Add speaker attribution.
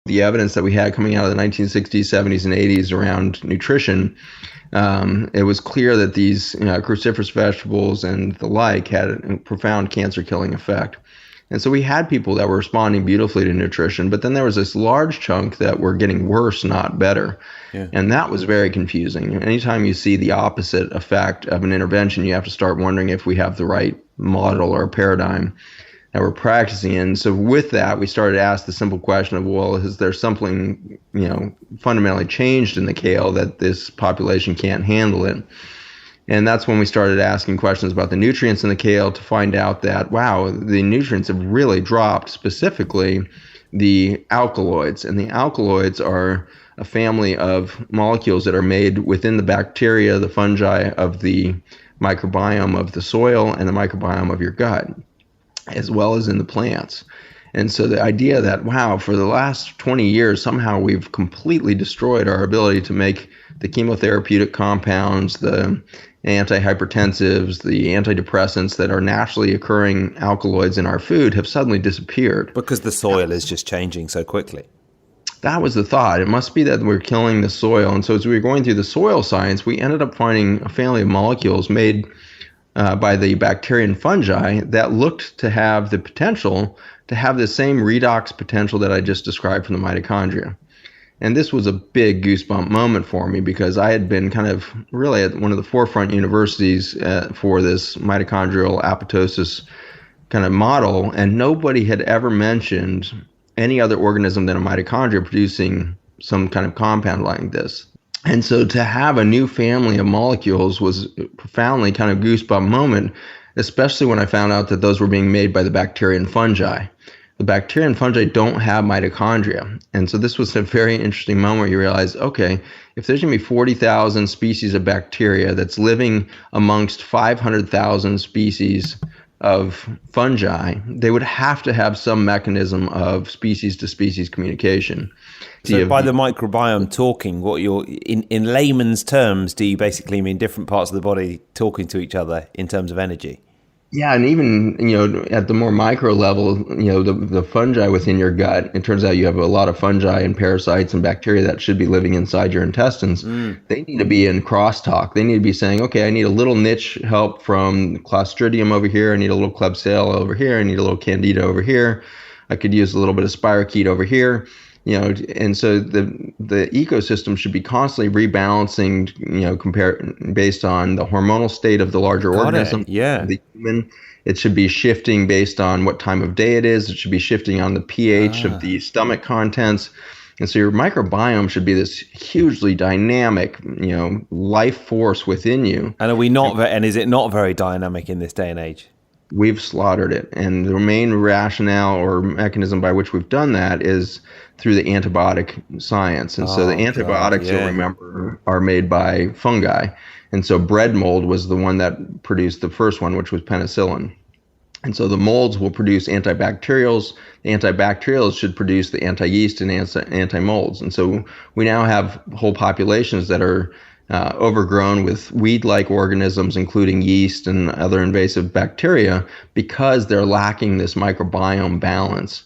Speaker 1: The evidence that we had coming out of the 1960s, 70s, and 80s around nutrition, it was clear that these cruciferous vegetables and the like had a profound cancer-killing effect. And so we had people that were responding beautifully to nutrition, but then there was this large chunk that were getting worse, not better. Yeah. And that was very confusing. Anytime you see the opposite effect of an intervention, you have to start wondering if we have the right model or paradigm that we're practicing in. So with that, we started to ask the simple question of, well, is there something, fundamentally changed in the kale that this population can't handle it? And that's when we started asking questions about the nutrients in the kale to find out that, wow, the nutrients have really dropped, specifically the alkaloids. And the alkaloids are a family of molecules that are made within the bacteria, the fungi of the microbiome of the soil and the microbiome of your gut, as well as in the plants. And so the idea that, wow, for the last 20 years, somehow we've completely destroyed our ability to make the chemotherapeutic compounds, the antihypertensives, the antidepressants that are naturally occurring alkaloids in our food have suddenly disappeared.
Speaker 2: Because the soil is just changing so quickly.
Speaker 1: That was the thought. It must be that we're killing the soil. And so as we were going through the soil science, we ended up finding a family of molecules made by the bacteria and fungi that looked to have the potential to have the same redox potential that I just described from the mitochondria. And this was a big goosebump moment for me because I had been kind of really at one of the forefront universities for this mitochondrial apoptosis kind of model, and nobody had ever mentioned any other organism than a mitochondria producing some kind of compound like this. And so to have a new family of molecules was a profoundly kind of goosebump moment, especially when I found out that those were being made by the bacteria and fungi. The bacteria and fungi don't have mitochondria. And so this was a very interesting moment where you realize, okay, if there's going to be 40,000 species of bacteria that's living amongst 500,000 species of fungi, they would have to have some mechanism of species-to-species communication.
Speaker 2: So by the microbiome talking, what you're in layman's terms, do you basically mean different parts of the body talking to each other in terms of energy?
Speaker 1: Yeah, and even, at the more micro level, the fungi within your gut, it turns out you have a lot of fungi and parasites and bacteria that should be living inside your intestines. They need to be in crosstalk. They need to be saying, okay, I need a little niche help from Clostridium over here. I need a little Klebsiella over here. I need a little Candida over here. I could use a little bit of spirochete over here. And so the ecosystem should be constantly rebalancing, based on the hormonal state of the larger organism.
Speaker 2: Yeah.
Speaker 1: The human. It should be shifting based on what time of day it is. It should be shifting on the pH of the stomach contents. And so your microbiome should be this hugely dynamic, life force within you.
Speaker 2: And are we not? And is it not very dynamic in this day and age?
Speaker 1: We've slaughtered it. And the main rationale or mechanism by which we've done that is through the antibiotic science. And so the antibiotics, you'll remember, are made by fungi. And so bread mold was the one that produced the first one, which was penicillin. And so the molds will produce antibacterials. The antibacterials should produce the anti-yeast and anti-molds. And so we now have whole populations that are overgrown with weed-like organisms, including yeast and other invasive bacteria, because they're lacking this microbiome balance.